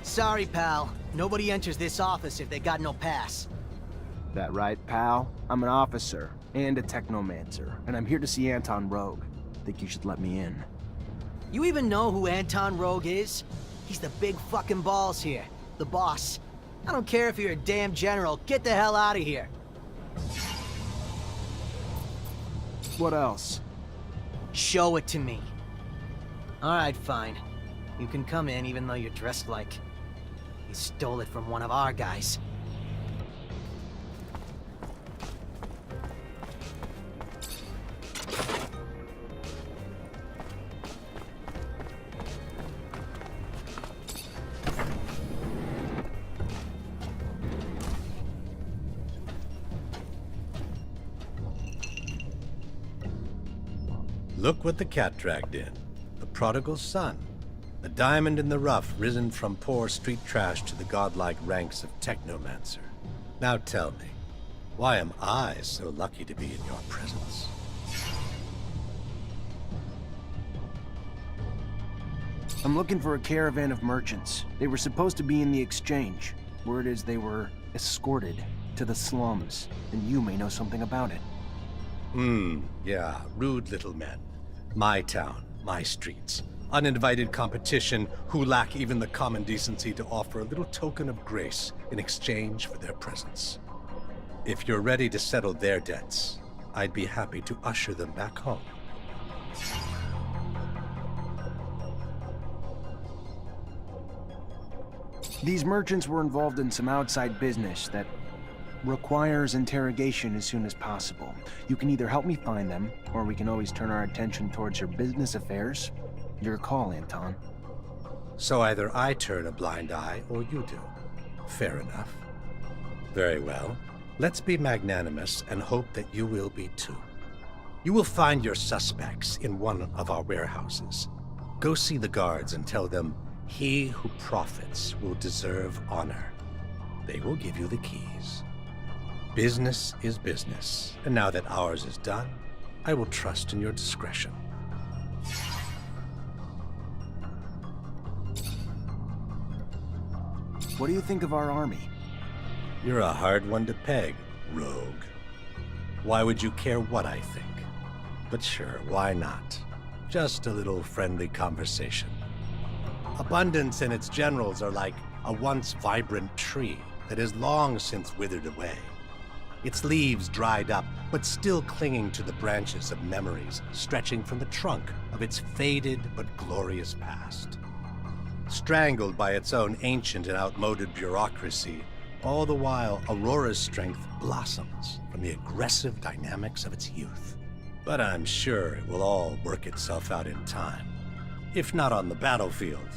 Sorry, pal. Nobody enters this office if they got no pass. That right, pal? I'm an officer and a Technomancer, and I'm here to see Anton Rogue. Think you should let me in. You even know who Anton Rogue is? He's the big fucking balls here. The boss. I don't care if you're a damn general. Get the hell out of here. What else? Show it to me. Alright, fine. You can come in even though you're dressed like... you stole it from one of our guys. Look what the cat dragged in. The prodigal son. A diamond in the rough, risen from poor street trash to the godlike ranks of Technomancer. Now tell me, why am I so lucky to be in your presence? I'm looking for a caravan of merchants. They were supposed to be in the exchange. Word is they were escorted to the slums, and you may know something about it. Yeah, rude little men. My town, my streets. Uninvited competition who lack even the common decency to offer a little token of grace in exchange for their presence. If you're ready to settle their debts, I'd be happy to usher them back home. These merchants were involved in some outside business that requires interrogation as soon as possible. You can either help me find them, or we can always turn our attention towards your business affairs. Your call, Anton. So either I turn a blind eye, or you do. Fair enough. Very well. Let's be magnanimous and hope that you will be too. You will find your suspects in one of our warehouses. Go see the guards and tell them, he who profits will deserve honor. They will give you the keys. Business is business, and now that ours is done, I will trust in your discretion. What do you think of our army? You're a hard one to peg, rogue. Why would you care what I think? But sure, why not? Just a little friendly conversation. Abundance and its generals are like a once vibrant tree that has long since withered away. Its leaves dried up, but still clinging to the branches of memories stretching from the trunk of its faded but glorious past. Strangled by its own ancient and outmoded bureaucracy, all the while Aurora's strength blossoms from the aggressive dynamics of its youth. But I'm sure it will all work itself out in time. If not on the battlefield,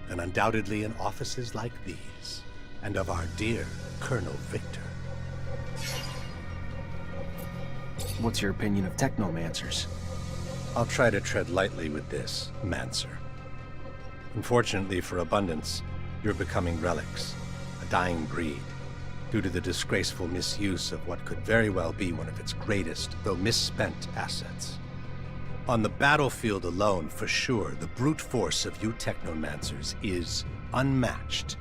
then undoubtedly in offices like these, and of our dear Colonel Victor. What's your opinion of Technomancers? I'll try to tread lightly with this, Mancer. Unfortunately for Abundance, you're becoming relics, a dying breed, due to the disgraceful misuse of what could very well be one of its greatest, though misspent, assets. On the battlefield alone, for sure, the brute force of you Technomancers is unmatched.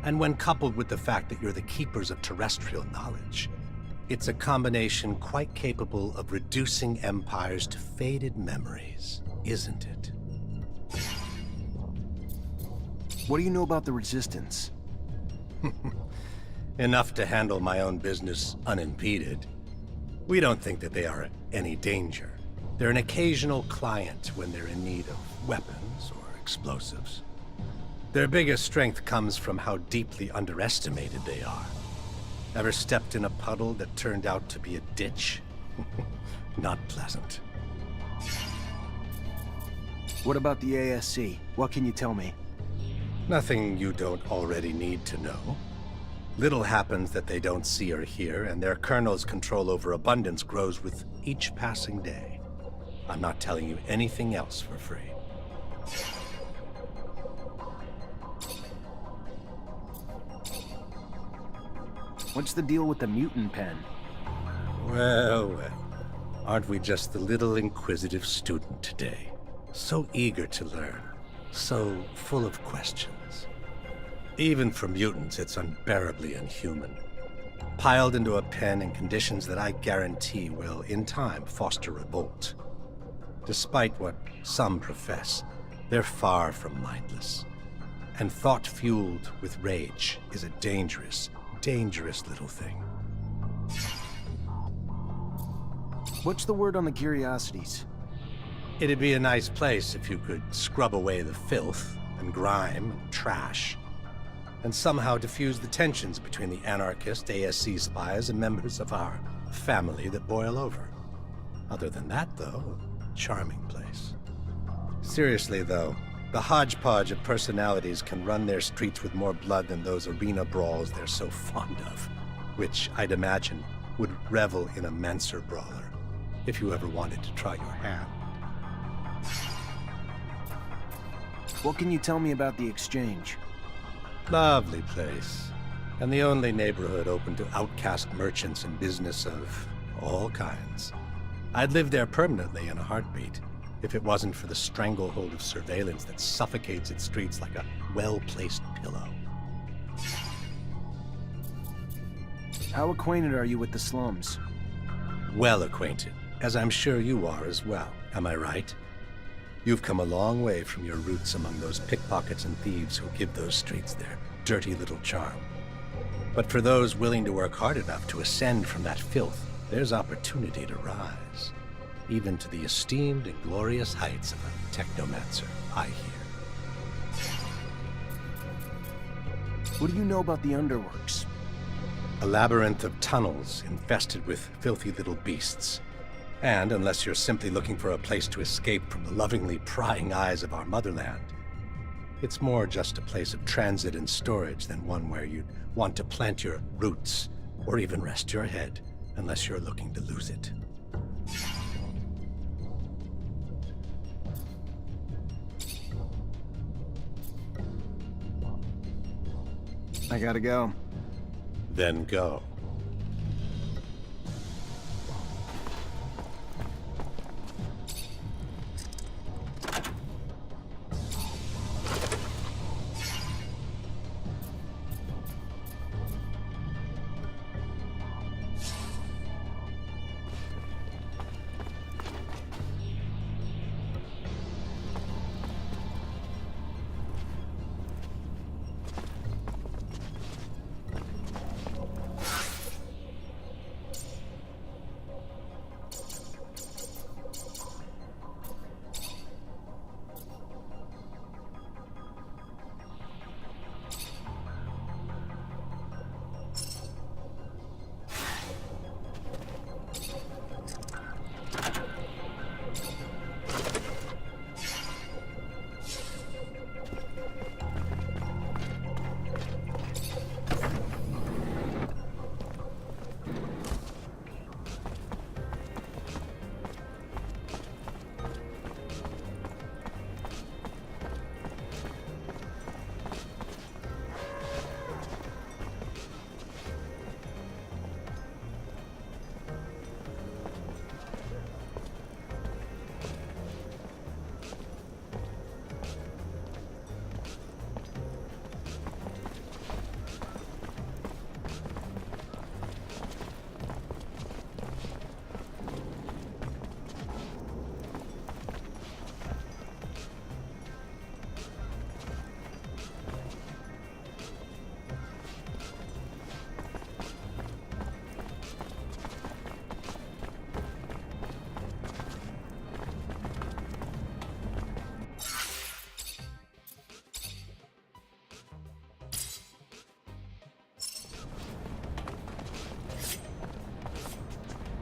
And when coupled with the fact that you're the keepers of terrestrial knowledge, it's a combination quite capable of reducing empires to faded memories, isn't it? What do you know about the Resistance? Enough to handle my own business unimpeded. We don't think that they are any danger. They're an occasional client when they're in need of weapons or explosives. Their biggest strength comes from how deeply underestimated they are. Ever stepped in a puddle that turned out to be a ditch? Not pleasant. What about the ASC? What can you tell me? Nothing you don't already need to know. Little happens that they don't see or hear, and their colonel's control over Abundance grows with each passing day. I'm not telling you anything else for free. What's the deal with the mutant pen? Well, well. Aren't we just the little inquisitive student today? So eager to learn. So full of questions. Even for mutants, it's unbearably inhuman. Piled into a pen in conditions that I guarantee will, in time, foster revolt. Despite what some profess, they're far from mindless. And thought fueled with rage is a dangerous, dangerous little thing. What's the word on the curiosities? It'd be a nice place if you could scrub away the filth and grime and trash, and somehow diffuse the tensions between the anarchist ASC spies and members of our family that boil over. Other than that, though, charming place. Seriously, though, the hodgepodge of personalities can run their streets with more blood than those arena brawls they're so fond of, which I'd imagine would revel in a Mancer brawler, if you ever wanted to try your hand. What can you tell me about the exchange? Lovely place, and the only neighborhood open to outcast merchants and business of all kinds. I'd live there permanently in a heartbeat, if it wasn't for the stranglehold of surveillance that suffocates its streets like a well-placed pillow. How acquainted are you with the slums? Well acquainted, as I'm sure you are as well, am I right? You've come a long way from your roots among those pickpockets and thieves who give those streets their dirty little charm. But for those willing to work hard enough to ascend from that filth, there's opportunity to rise, even to the esteemed and glorious heights of a Technomancer, I hear. What do you know about the underworks? A labyrinth of tunnels infested with filthy little beasts. And unless you're simply looking for a place to escape from the lovingly prying eyes of our motherland, it's more just a place of transit and storage than one where you'd want to plant your roots or even rest your head, unless you're looking to lose it. I gotta go. Then go.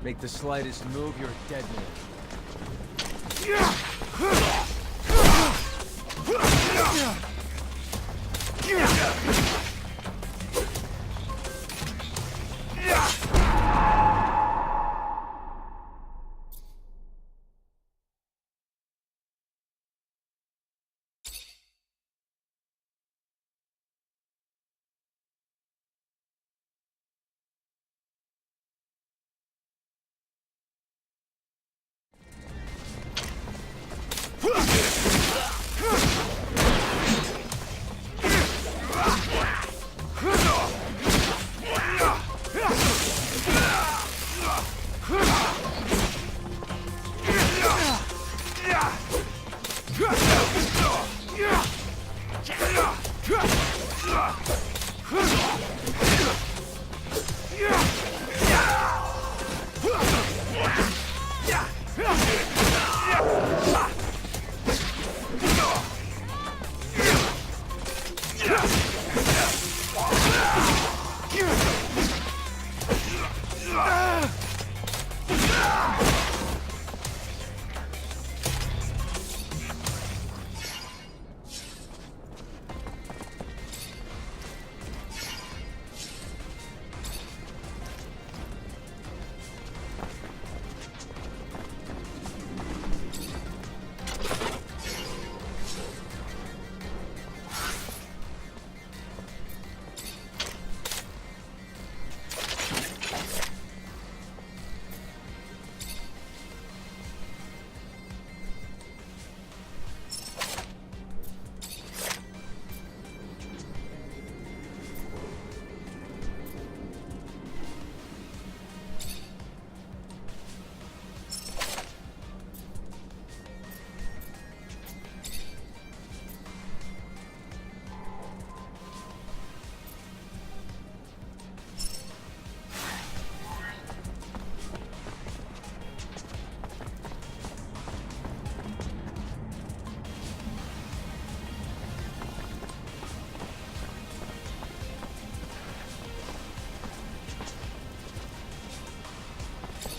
Make the slightest move, you're a dead man.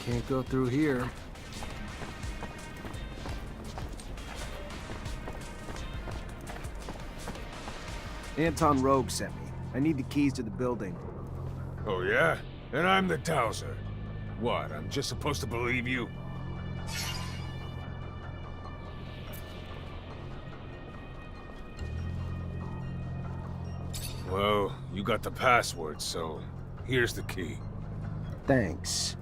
Can't go through here. Anton Rogue sent me. I need the keys to the building. Oh, yeah? And I'm the Dowser. What, I'm just supposed to believe you? Well, you got the password, so here's the key. Thanks.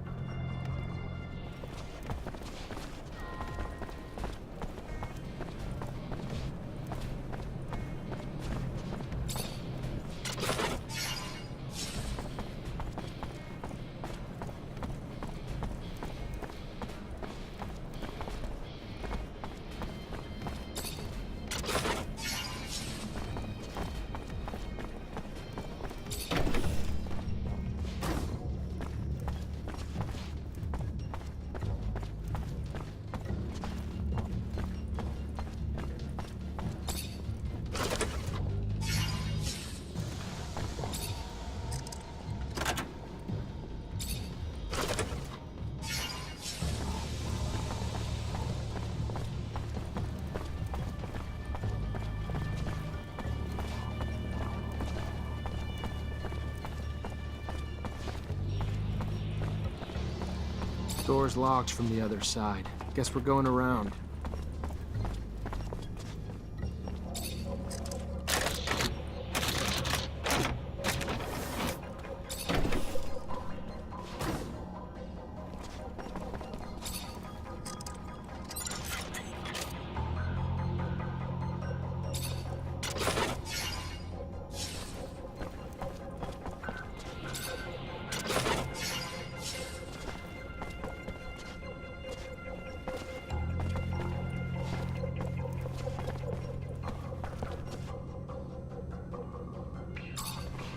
Door's locked from the other side. Guess we're going around.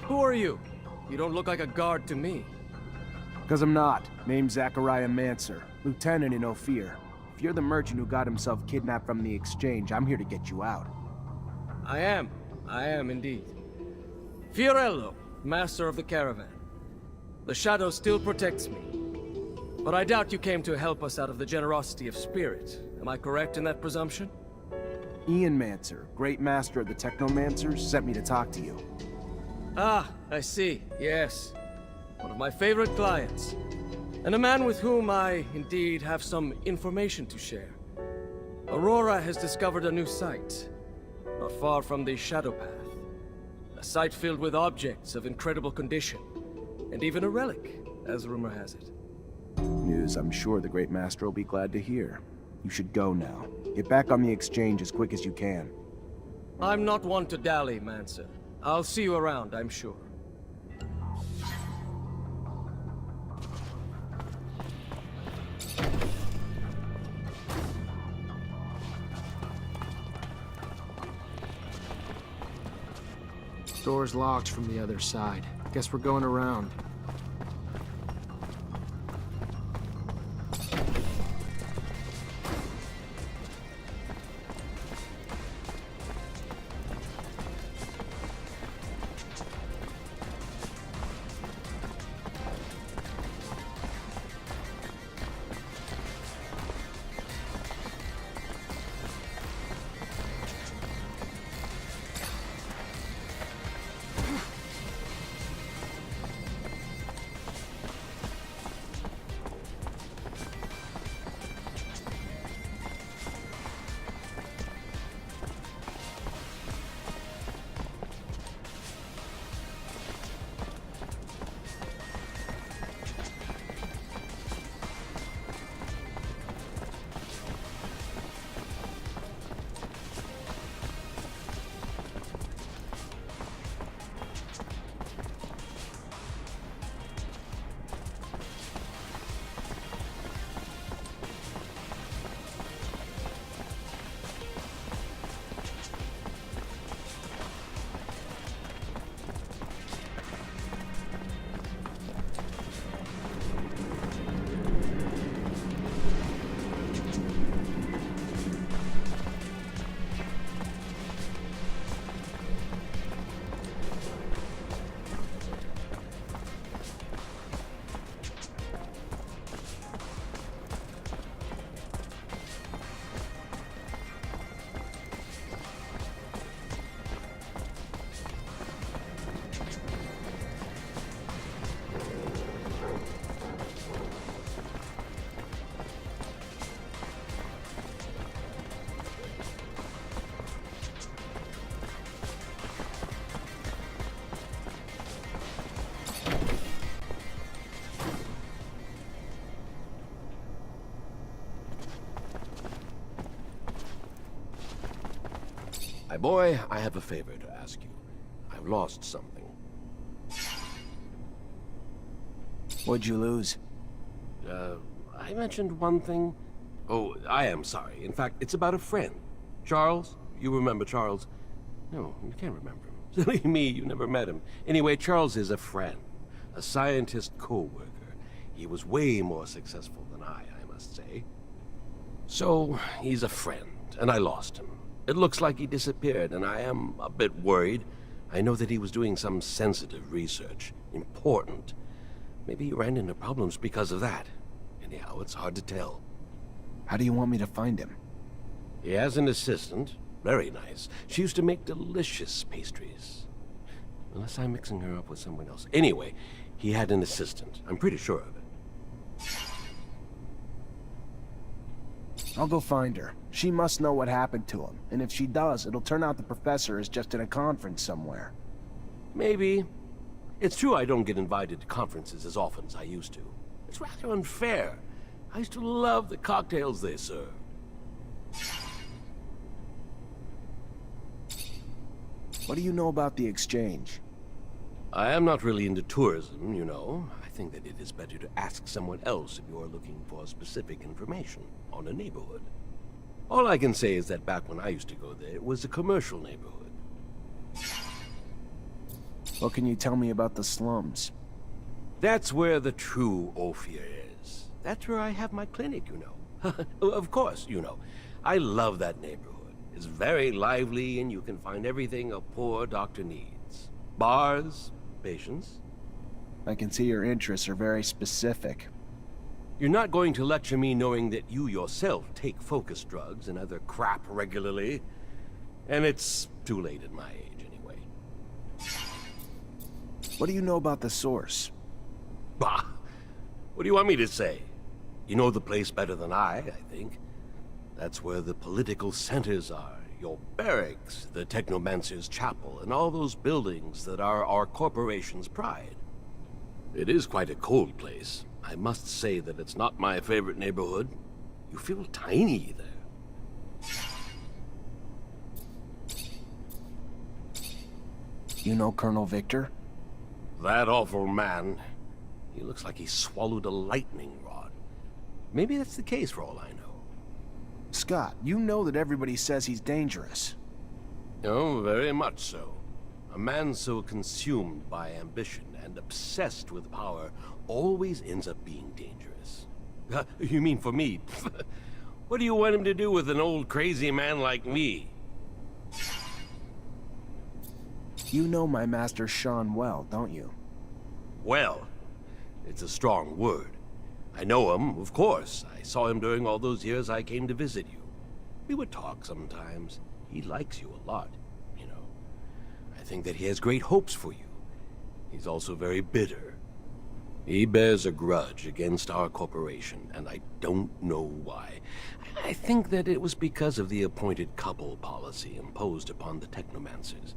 Who are you? You don't look like a guard to me. Because I'm not. Name's Zachariah Mancer, lieutenant in Ophir. If you're the merchant who got himself kidnapped from the exchange, I'm here to get you out. I am indeed. Fiorello, master of the caravan. The shadow still protects me. But I doubt you came to help us out of the generosity of spirit. Am I correct in that presumption? Ian Mancer, great master of the Technomancers, sent me to talk to you. Ah, I see. Yes. One of my favorite clients. And a man with whom I, indeed, have some information to share. Aurora has discovered a new site, not far from the Shadow Path. A site filled with objects of incredible condition, and even a relic, as rumor has it. News I'm sure the great master will be glad to hear. You should go now. Get back on the exchange as quick as you can. I'm not one to dally, Mancer. I'll see you around, I'm sure. Door's locked from the other side. Guess we're going around. My boy, I have a favor to ask you. I've lost something. What'd you lose? I mentioned one thing. Oh, I am sorry. In fact, it's about a friend. Charles? You remember Charles? No, you can't remember him. Silly me, you never met him. Anyway, Charles is a friend. A scientist co-worker. He was way more successful than I must say. So, he's a friend, and I lost him. It looks like he disappeared, and I am a bit worried. I know that he was doing some sensitive research. Important. Maybe he ran into problems because of that. Anyhow, it's hard to tell. How do you want me to find him? He has an assistant. Very nice. She used to make delicious pastries. Unless I'm mixing her up with someone else. Anyway, he had an assistant. I'm pretty sure of it. I'll go find her. She must know what happened to him, and if she does, it'll turn out the professor is just at a conference somewhere. Maybe. It's true I don't get invited to conferences as often as I used to. It's rather unfair. I used to love the cocktails they serve. What do you know about the exchange? I am not really into tourism, you know. I think that it is better to ask someone else if you are looking for specific information on a neighborhood. All I can say is that back when I used to go there, it was a commercial neighborhood. What can you tell me about the slums? That's where the true Ophir is. That's where I have my clinic, you know. Of course, you know. I love that neighborhood. It's very lively, and you can find everything a poor doctor needs. Bars, patients. I can see your interests are very specific. You're not going to lecture me knowing that you yourself take focus drugs and other crap regularly. And it's too late at my age, anyway. What do you know about the source? Bah! What do you want me to say? You know the place better than I think. That's where the political centers are. Your barracks, the Technomancer's chapel, and all those buildings that are our corporation's pride. It is quite a cold place. I must say that it's not my favorite neighborhood. You feel tiny there. You know Colonel Victor? That awful man. He looks like he swallowed a lightning rod. Maybe that's the case for all I know. Scott, you know that everybody says he's dangerous. Oh, very much so. A man so consumed by ambition and obsessed with power always ends up being dangerous. You mean for me? What do you want him to do with an old crazy man like me? You know my master Sean well, don't you? Well, it's a strong word. I know him, of course. I saw him during all those years I came to visit you. We would talk sometimes. He likes you a lot, you know. I think that he has great hopes for you. He's also very bitter. He bears a grudge against our corporation, and I don't know why. I think that it was because of the appointed couple policy imposed upon the Technomancers.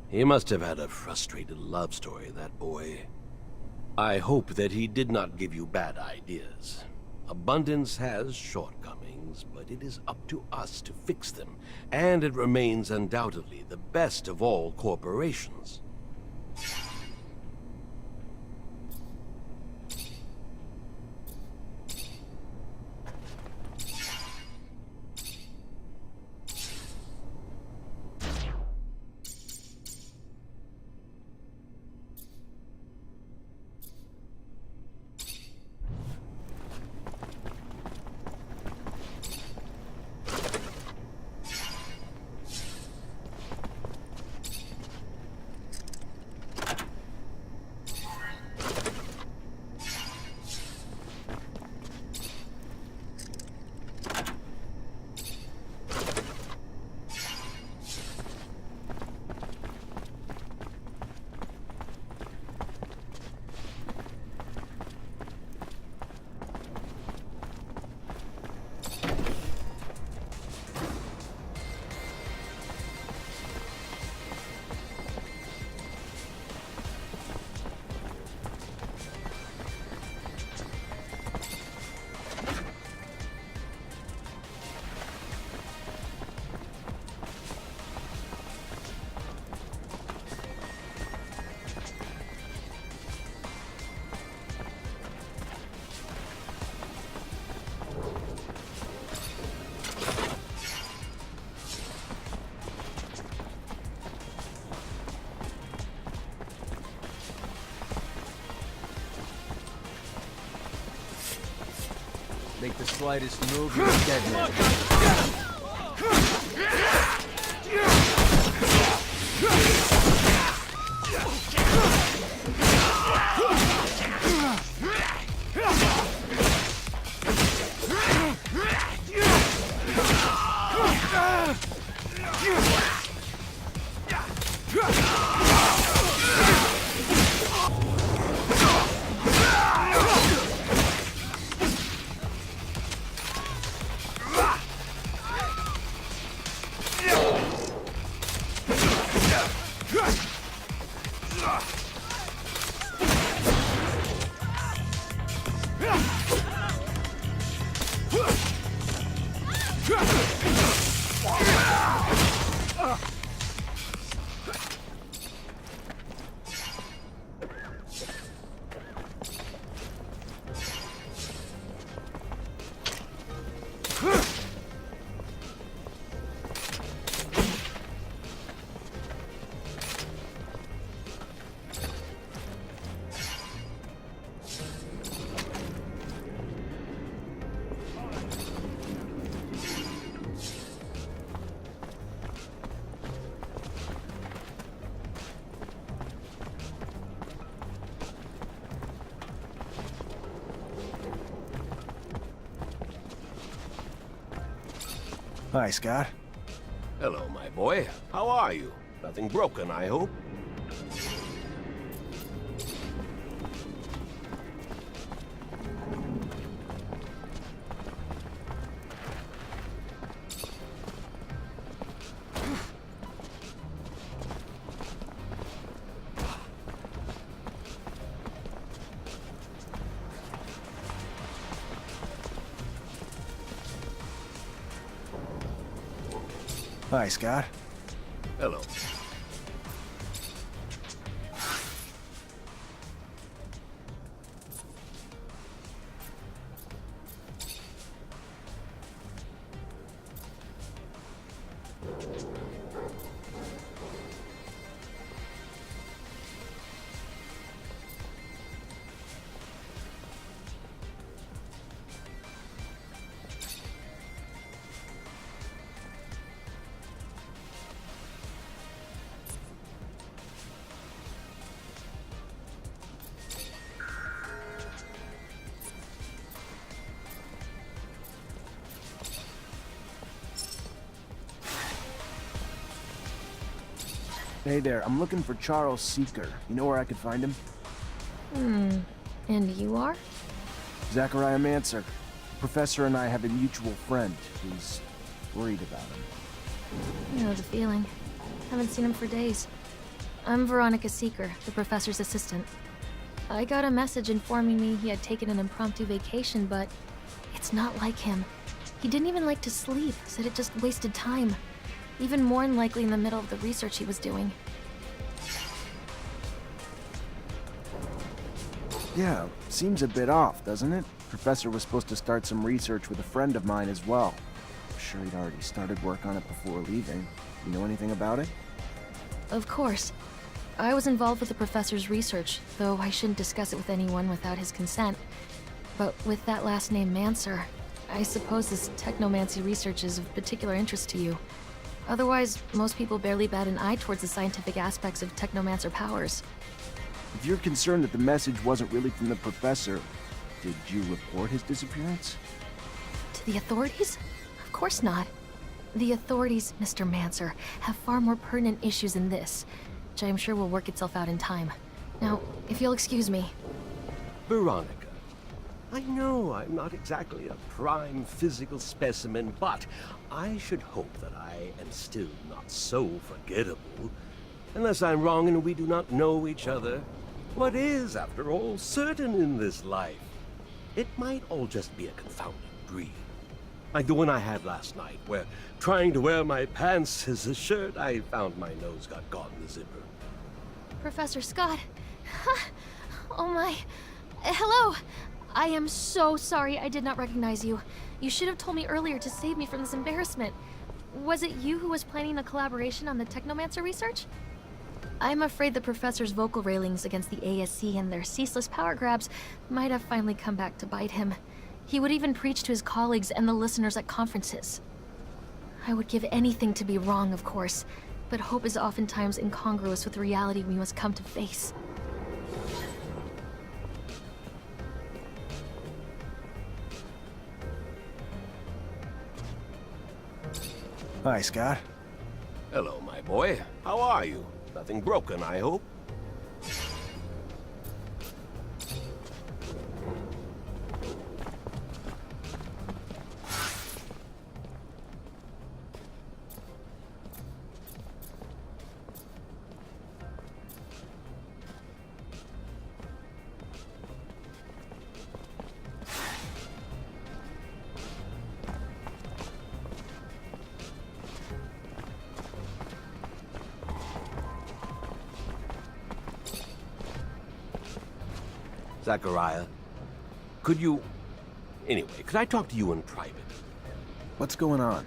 He must have had a frustrated love story, that boy. I hope that he did not give you bad ideas. Abundance has shortcomings, but it is up to us to fix them, and it remains undoubtedly the best of all corporations. Make the slightest move, you're dead man. Hi, Scott. Hello, my boy. How are you? Nothing broken, I hope? Hi, Scott. Hello. Hey there, I'm looking for Charles Seeker. You know where I could find him? And you are? Zachariah Mancer. Professor and I have a mutual friend who's worried about him. I know the feeling. Haven't seen him for days. I'm Veronica Seeker, the professor's assistant. I got a message informing me he had taken an impromptu vacation, but it's not like him. He didn't even like to sleep, said it just wasted time. Even more unlikely in the middle of the research he was doing. Yeah, seems a bit off, doesn't it? Professor was supposed to start some research with a friend of mine as well. I'm sure he'd already started work on it before leaving. You know anything about it? Of course. I was involved with the professor's research, though I shouldn't discuss it with anyone without his consent. But with that last name, Mancer, I suppose this technomancy research is of particular interest to you. Otherwise, most people barely bat an eye towards the scientific aspects of Technomancer powers. If you're concerned that the message wasn't really from the professor, did you report his disappearance? To the authorities? Of course not. The authorities, Mr. Mancer, have far more pertinent issues than this, which I am sure will work itself out in time. Now, if you'll excuse me. Veronica, I know I'm not exactly a prime physical specimen, but I should hope that I am still not so forgettable. Unless I'm wrong and we do not know each other, what is, after all, certain in this life? It might all just be a confounded dream. Like the one I had last night, where, trying to wear my pants as a shirt, I found my nose got caught in the zipper. Professor Scott. Oh my. Hello. I am so sorry I did not recognize you. You should have told me earlier to save me from this embarrassment. Was it you who was planning a collaboration on the Technomancer research? I'm afraid the professor's vocal railings against the ASC and their ceaseless power grabs might have finally come back to bite him. He would even preach to his colleagues and the listeners at conferences. I would give anything to be wrong, of course, but hope is oftentimes incongruous with the reality we must come to face. Hi, Scott. Hello, my boy. How are you? Nothing broken, I hope? Zachariah, could you... Anyway, could I talk to you in private? What's going on?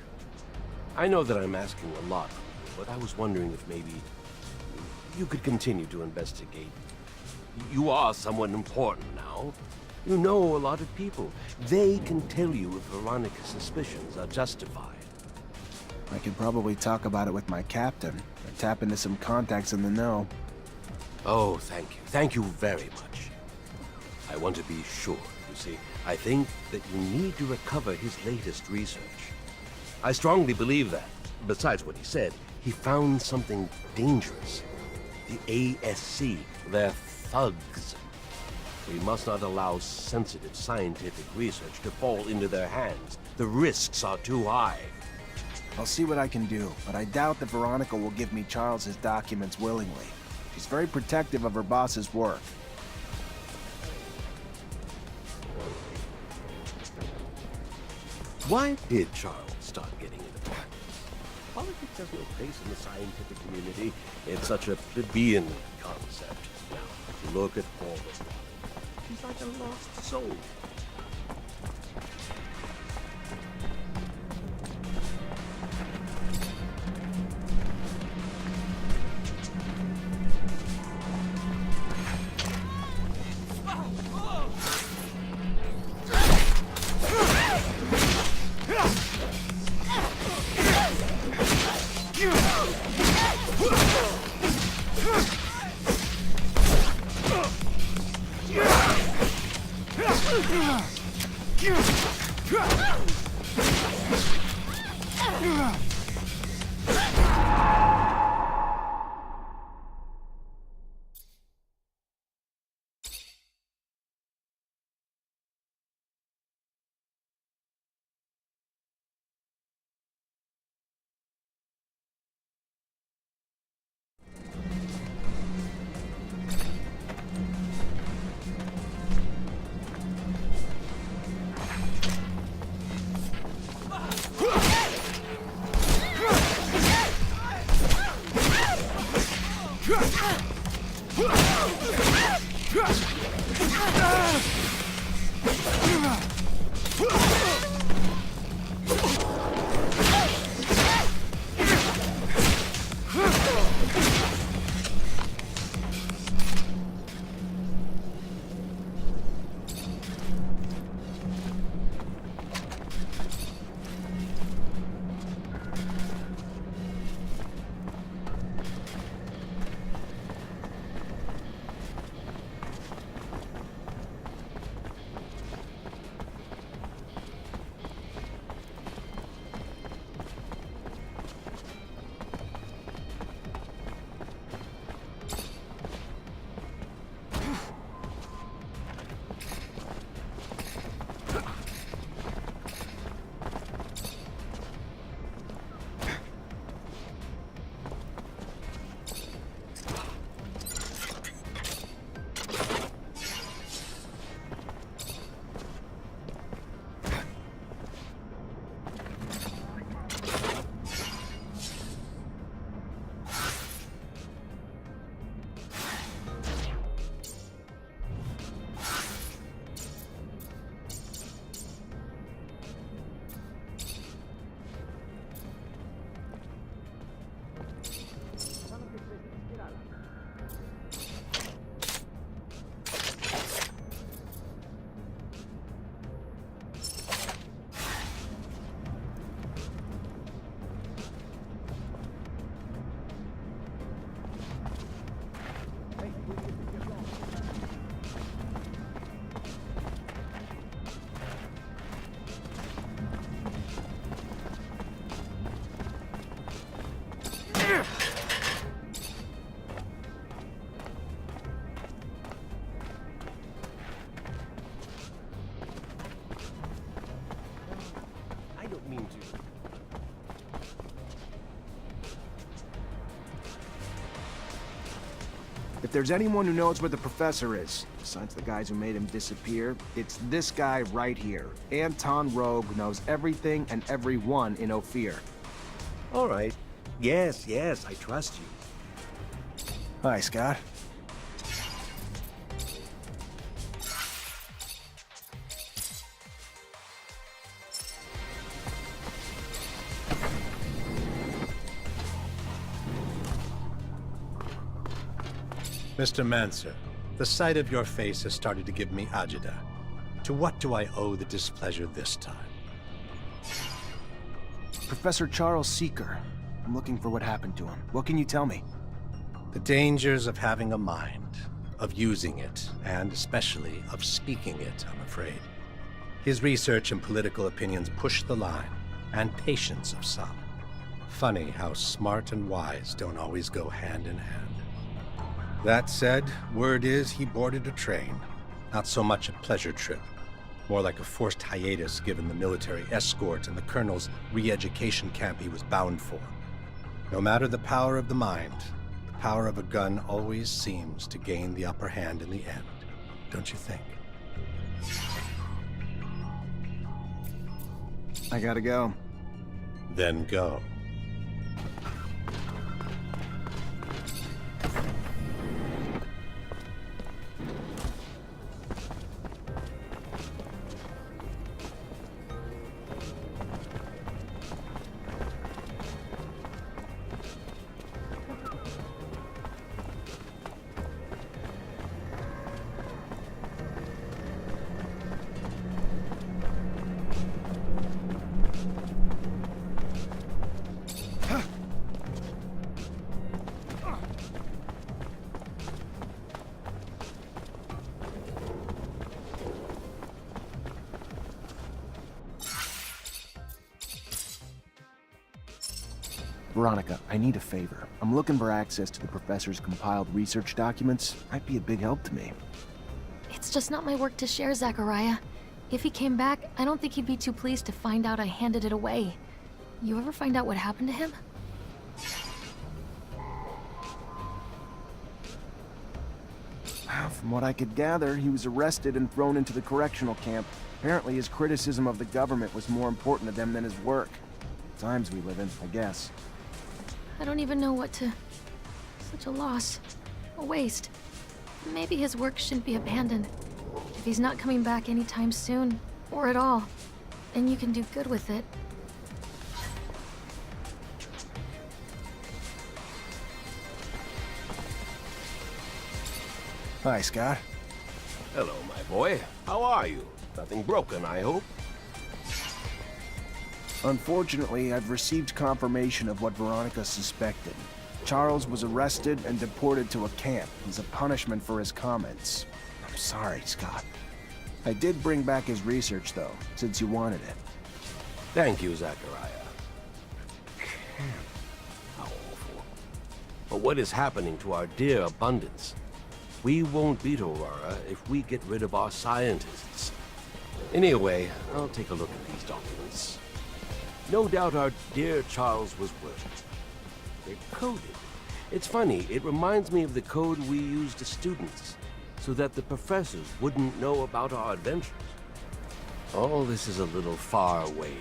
I know that I'm asking a lot of you, but I was wondering if maybe you could continue to investigate. You are someone important now. You know a lot of people. They can tell you if Veronica's suspicions are justified. I could probably talk about it with my captain, or tap into some contacts in the know. Oh, thank you. Thank you very much. I want to be sure, you see. I think that you need to recover his latest research. I strongly believe that, besides what he said, he found something dangerous. The ASC, they're thugs. We must not allow sensitive scientific research to fall into their hands. The risks are too high. I'll see what I can do, but I doubt that Veronica will give me Charles's documents willingly. She's very protective of her boss's work. Why did Charles start getting into politics? Politics has no place in the scientific community. It's such a plebeian concept. Now, look at Paul Veronica. She's like a lost soul. If there's anyone who knows where the professor is, besides the guys who made him disappear, it's this guy right here. Anton Rogue knows everything and everyone in Ophir. All right. Yes, I trust you. Hi, Scott. Mr. Mancer, the sight of your face has started to give me agita. To what do I owe the displeasure this time? Professor Charles Seeker. I'm looking for what happened to him. What can you tell me? The dangers of having a mind, of using it, and especially of speaking it, I'm afraid. His research and political opinions push the line, and patience of some. Funny how smart and wise don't always go hand in hand. That said, word is he boarded a train. Not so much a pleasure trip, more like a forced hiatus given the military escort and the colonel's re-education camp he was bound for. No matter the power of the mind, the power of a gun always seems to gain the upper hand in the end, don't you think? I gotta go. Then go. Veronica, I need a favor. I'm looking for access to the professor's compiled research documents. Might be a big help to me. It's just not my work to share, Zachariah. If he came back, I don't think he'd be too pleased to find out I handed it away. You ever find out what happened to him? From what I could gather, he was arrested and thrown into the correctional camp. Apparently his criticism of the government was more important to them than his work. Times we live in, I guess. I don't even know what to... Such a loss. A waste. Maybe his work shouldn't be abandoned. If he's not coming back anytime soon, or at all, then you can do good with it. Hi, Scott. Hello, my boy. How are you? Nothing broken, I hope? Unfortunately, I've received confirmation of what Veronica suspected. Charles was arrested and deported to a camp as a punishment for his comments. I'm sorry, Scott. I did bring back his research, though, since you wanted it. Thank you, Zachariah. How awful. But what is happening to our dear abundance? We won't beat Aurora if we get rid of our scientists. Anyway, I'll take a look at these documents. No doubt our dear Charles was worth it. They're coded. It's funny, it reminds me of the code we used as students, so that the professors wouldn't know about our adventures. All this is a little far away.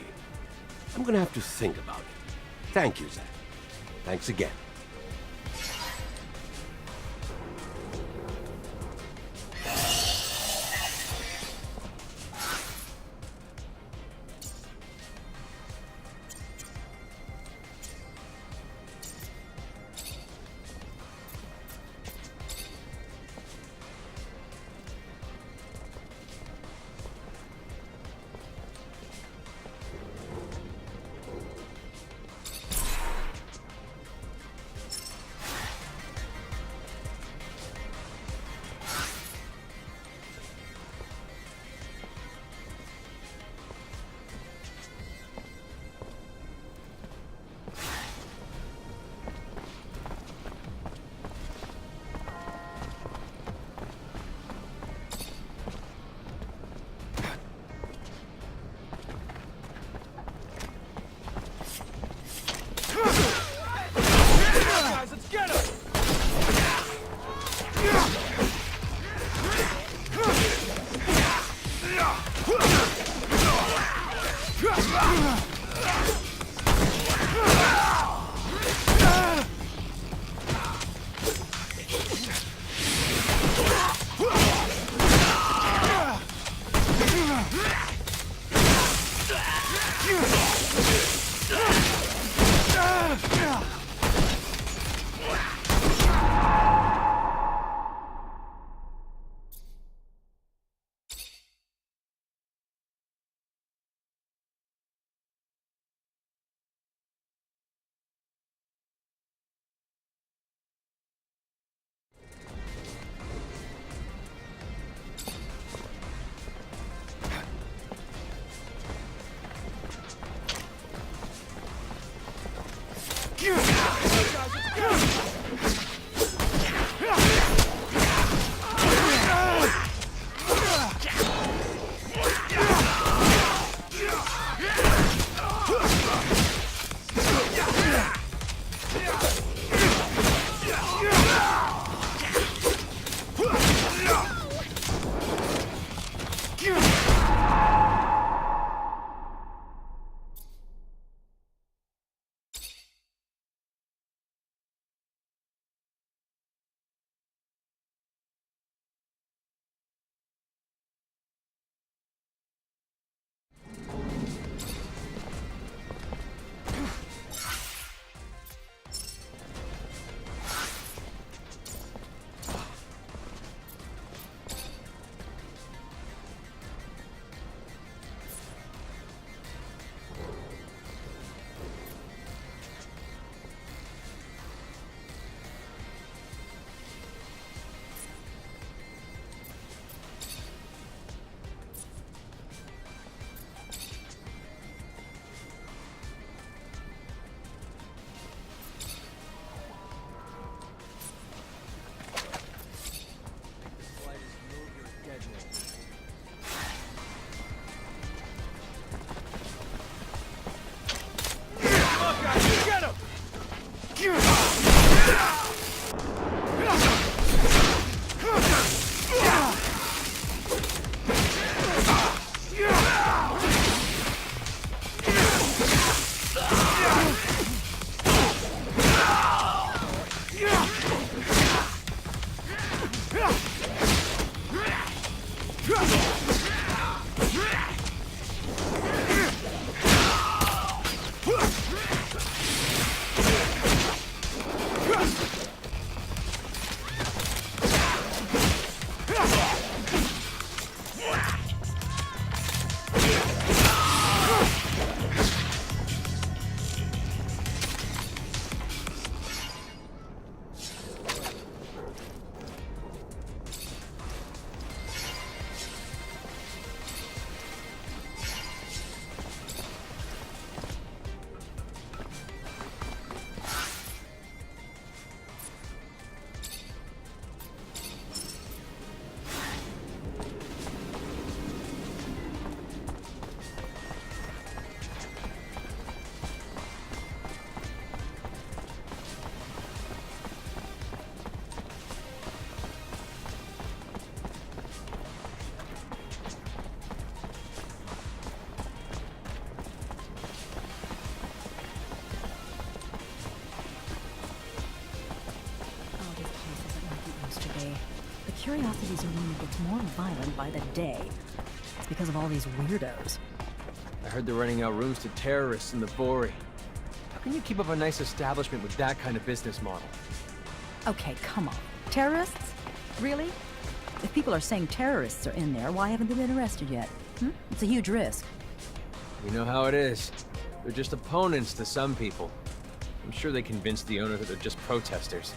I'm gonna have to think about it. Thank you, Zach. Thanks again. Curiosity's arena gets more violent by the day. It's because of all these weirdos. I heard they're renting out rooms to terrorists in the Bori. How can you keep up a nice establishment with that kind of business model? Okay, come on. Terrorists? Really? If people are saying terrorists are in there, why haven't they been arrested yet? It's a huge risk. You know how it is. They're just opponents to some people. I'm sure they convinced the owner that they're just protesters.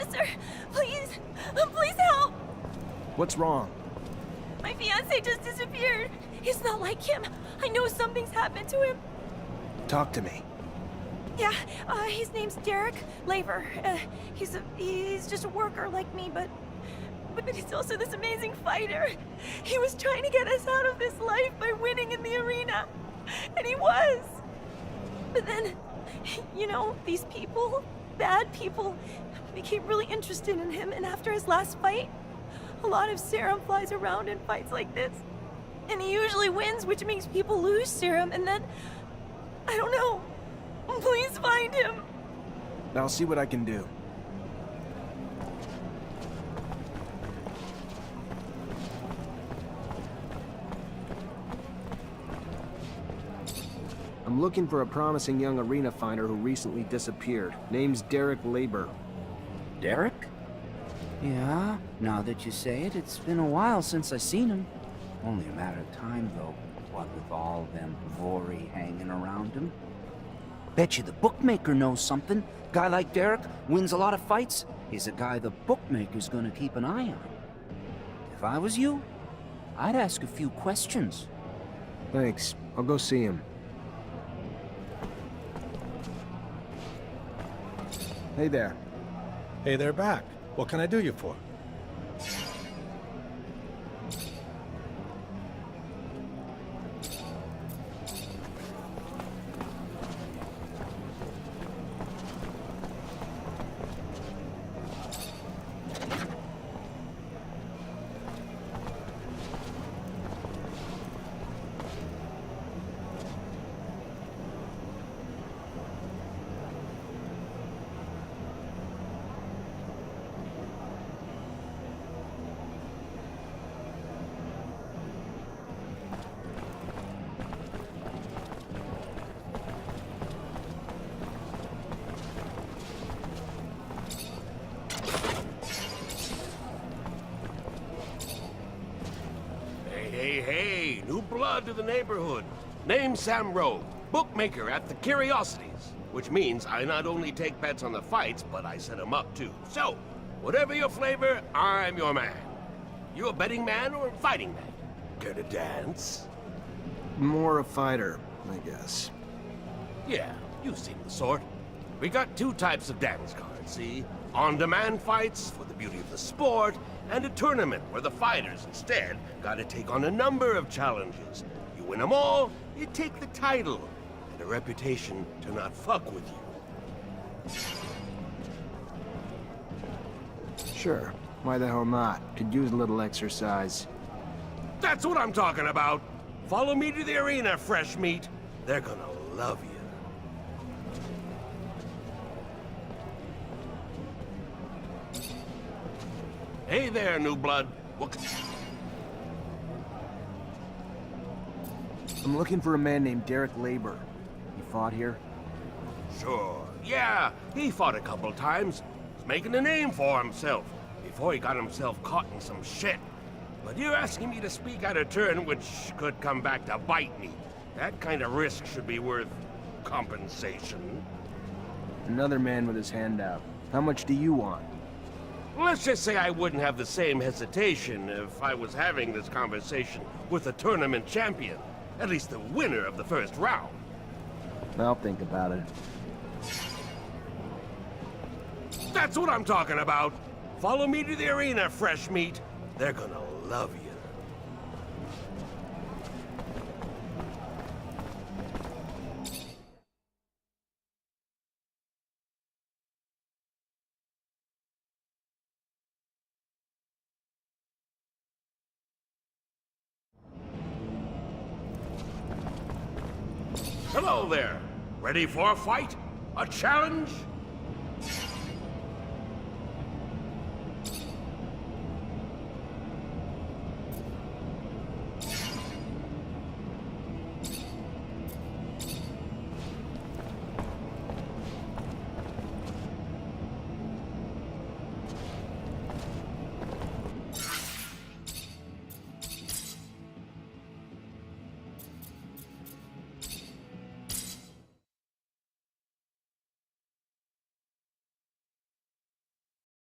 Professor, please, please help! What's wrong? My fiancé just disappeared. He's not like him. I know something's happened to him. Talk to me. Yeah, his name's Derek Laver. He's just a worker like me, but he's also this amazing fighter. He was trying to get us out of this life by winning in the arena. And he was. But then, you know, these people, bad people, became really interested in him, and after his last fight, a lot of serum flies around in fights like this. And he usually wins, which makes people lose serum, and then, I don't know. Please find him. I'll see what I can do. I'm looking for a promising young arena fighter who recently disappeared. Name's Derek Laber. Derek? Yeah, now that you say it, it's been a while since I seen him. Only a matter of time, though, what with all them Vori hanging around him. Bet you the bookmaker knows something. Guy like Derek wins a lot of fights. He's a guy the bookmaker's gonna keep an eye on. If I was you, I'd ask a few questions. Thanks. I'll go see him. Hey there. Hey, they're back. What can I do you for? Hey, new blood to the neighborhood. Name's Sam Rowe, bookmaker at the Curiosities, which means I not only take bets on the fights, but I set them up too. So, whatever your flavor, I'm your man. You a betting man or a fighting man? Care to dance? More a fighter, I guess. Yeah, you seem the sort. We got two types of dance cards, see? On-demand fights for the beauty of the sport, and a tournament where the fighters instead gotta take on a number of challenges. You win them all, you take the title, and a reputation to not fuck with you. Sure. Why the hell not? Could use a little exercise. That's what I'm talking about! Follow me to the arena, fresh meat. They're gonna love you. Hey there, new blood. I'm looking for a man named Derek Laber. He fought here? Sure. Yeah, he fought a couple times. He's making a name for himself before he got himself caught in some shit. But you're asking me to speak out of turn, which could come back to bite me. That kind of risk should be worth compensation. Another man with his hand out. How much do you want? Let's just say I wouldn't have the same hesitation if I was having this conversation with a tournament champion. At least the winner of the first round. I'll think about it. That's what I'm talking about. Follow me to the arena, fresh meat. They're gonna love you. Hello there. Ready for a fight? A challenge?